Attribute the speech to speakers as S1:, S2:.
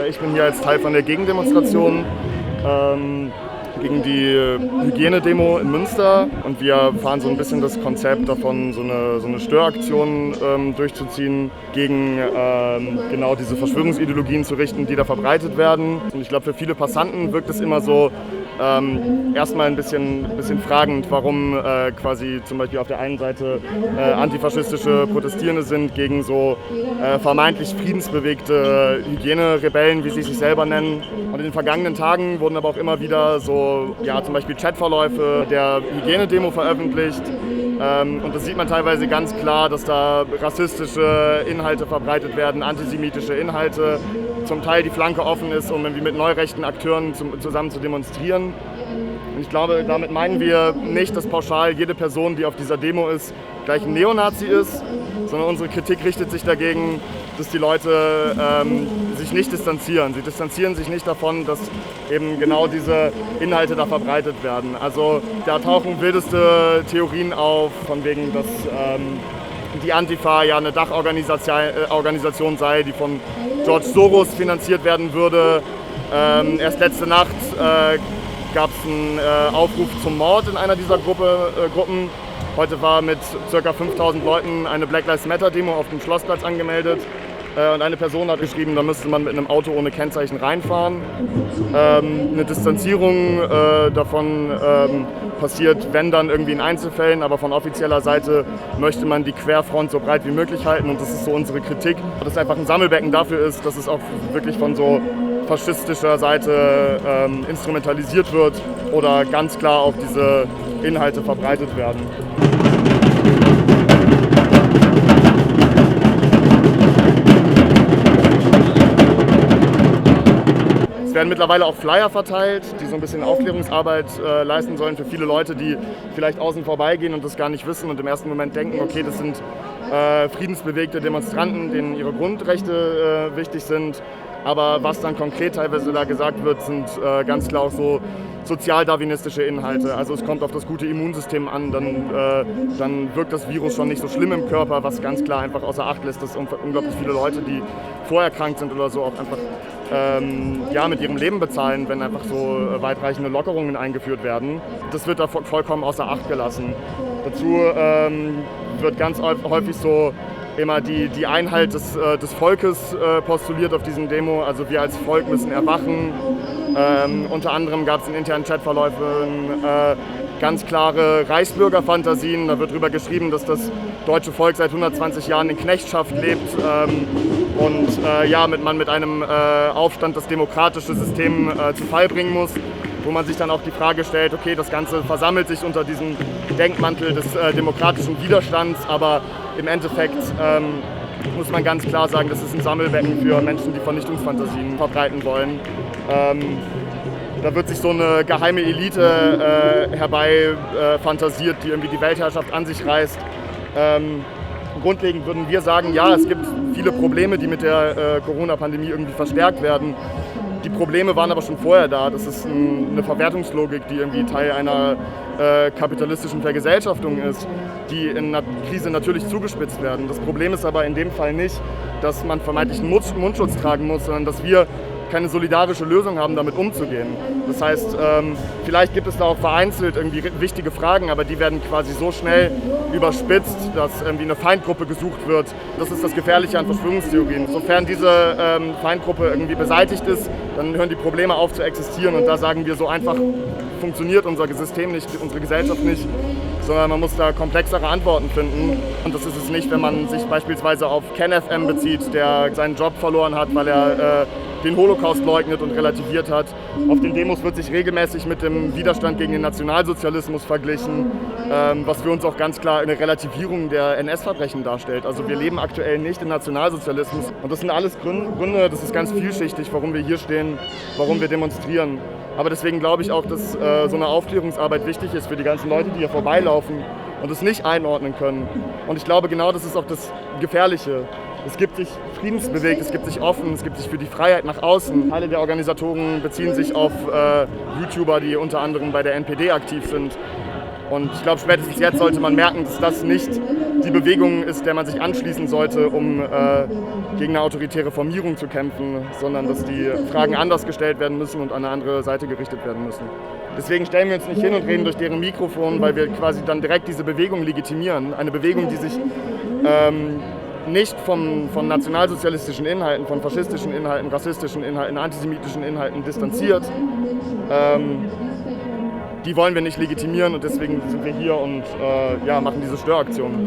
S1: ich bin hier als Teil von der Gegendemonstration gegen die Hygienedemo in Münster, und wir fahren so ein bisschen das Konzept davon, so eine Störaktion durchzuziehen, gegen genau diese Verschwörungsideologien zu richten, die da verbreitet werden. Und ich glaube, für viele Passanten wirkt es immer so erstmal ein bisschen fragend, warum quasi zum Beispiel auf der einen Seite antifaschistische Protestierende sind gegen so vermeintlich friedensbewegte Hygienerebellen, wie sie sich selber nennen. Und in den vergangenen Tagen wurden aber auch immer wieder so, ja, zum Beispiel Chatverläufe der Hygienedemo veröffentlicht. Und das sieht man teilweise ganz klar, dass da rassistische Inhalte verbreitet werden, antisemitische Inhalte. Zum Teil die Flanke offen ist, um irgendwie mit neurechten Akteuren zusammen zu demonstrieren. Und ich glaube, damit meinen wir nicht, dass pauschal jede Person, die auf dieser Demo ist, gleich ein Neonazi ist, sondern unsere Kritik richtet sich dagegen, dass die Leute sich nicht distanzieren. Sie distanzieren sich nicht davon, dass eben genau diese Inhalte da verbreitet werden. Also da tauchen wildeste Theorien auf, von wegen, dass die Antifa ja eine Dachorganisation sei, die von George Soros finanziert werden würde. Erst letzte Nacht gab es einen Aufruf zum Mord in einer dieser Gruppen. Heute war mit ca. 5000 Leuten eine Black Lives Matter Demo auf dem Schlossplatz angemeldet. Und eine Person hat geschrieben, da müsste man mit einem Auto ohne Kennzeichen reinfahren. Eine Distanzierung davon passiert, wenn dann irgendwie in Einzelfällen, aber von offizieller Seite möchte man die Querfront so breit wie möglich halten, und das ist so unsere Kritik. Dass es einfach ein Sammelbecken dafür ist, dass es auch wirklich von so faschistischer Seite instrumentalisiert wird oder ganz klar auch diese Inhalte verbreitet werden. Es werden mittlerweile auch Flyer verteilt, die so ein bisschen Aufklärungsarbeit leisten sollen für viele Leute, die vielleicht außen vorbeigehen und das gar nicht wissen und im ersten Moment denken, okay, das sind friedensbewegte Demonstranten, denen ihre Grundrechte wichtig sind. Aber was dann konkret teilweise da gesagt wird, sind ganz klar auch so sozialdarwinistische Inhalte. Also es kommt auf das gute Immunsystem an, dann wirkt das Virus schon nicht so schlimm im Körper, was ganz klar einfach außer Acht lässt, dass unglaublich viele Leute, die vorerkrankt sind oder so, auch einfach mit ihrem Leben bezahlen, wenn einfach so weitreichende Lockerungen eingeführt werden. Das wird da vollkommen außer Acht gelassen. Dazu wird ganz häufig so immer die Einheit des Volkes postuliert auf diesen Demo. Also wir als Volk müssen erwachen. Unter anderem gab es in internen Chatverläufen ganz klare Reichsbürgerfantasien. Da wird darüber geschrieben, dass das deutsche Volk seit 120 Jahren in Knechtschaft lebt man mit einem Aufstand das demokratische System zu Fall bringen muss. Wo man sich dann auch die Frage stellt, okay, das Ganze versammelt sich unter diesem Denkmantel des demokratischen Widerstands, aber im Endeffekt muss man ganz klar sagen, das ist ein Sammelbecken für Menschen, die Vernichtungsfantasien verbreiten wollen. Da wird sich so eine geheime Elite fantasiert, die irgendwie die Weltherrschaft an sich reißt. Grundlegend würden wir sagen, ja, es gibt viele Probleme, die mit der Corona-Pandemie irgendwie verstärkt werden. Die Probleme waren aber schon vorher da. Das ist eine Verwertungslogik, die irgendwie Teil einer kapitalistischen Vergesellschaftung ist, die in einer Krise natürlich zugespitzt werden. Das Problem ist aber in dem Fall nicht, dass man vermeintlich einen Mundschutz tragen muss, sondern dass wir keine solidarische Lösung haben, damit umzugehen. Das heißt, vielleicht gibt es da auch vereinzelt irgendwie wichtige Fragen, aber die werden quasi so schnell überspitzt, dass irgendwie eine Feindgruppe gesucht wird. Das ist das Gefährliche an Verschwörungstheorien. Sofern diese Feindgruppe irgendwie beseitigt ist, dann hören die Probleme auf zu existieren, und da sagen wir, so einfach funktioniert unser System nicht, unsere Gesellschaft nicht, sondern man muss da komplexere Antworten finden. Und das ist es nicht, wenn man sich beispielsweise auf KenFM bezieht, der seinen Job verloren hat, weil er den Holocaust leugnet und relativiert hat. Auf den Demos wird sich regelmäßig mit dem Widerstand gegen den Nationalsozialismus verglichen, was für uns auch ganz klar eine Relativierung der NS-Verbrechen darstellt. Also wir leben aktuell nicht im Nationalsozialismus. Und das sind alles Gründe, das ist ganz vielschichtig, warum wir hier stehen, warum wir demonstrieren. Aber deswegen glaube ich auch, dass so eine Aufklärungsarbeit wichtig ist für die ganzen Leute, die hier vorbeilaufen und es nicht einordnen können. Und ich glaube, genau das ist auch das Gefährliche. Es gibt sich friedensbewegt, es gibt sich offen, es gibt sich für die Freiheit nach außen. Teile der Organisatoren beziehen sich auf YouTuber, die unter anderem bei der NPD aktiv sind. Und ich glaube, spätestens jetzt sollte man merken, dass das nicht die Bewegung ist, der man sich anschließen sollte, um gegen eine autoritäre Formierung zu kämpfen, sondern dass die Fragen anders gestellt werden müssen und an eine andere Seite gerichtet werden müssen. Deswegen stellen wir uns nicht hin und reden durch deren Mikrofon, weil wir quasi dann direkt diese Bewegung legitimieren. Eine Bewegung, die sich nicht von nationalsozialistischen Inhalten, von faschistischen Inhalten, rassistischen Inhalten, antisemitischen Inhalten distanziert. Die wollen wir nicht legitimieren und deswegen sind wir hier und machen diese Störaktion.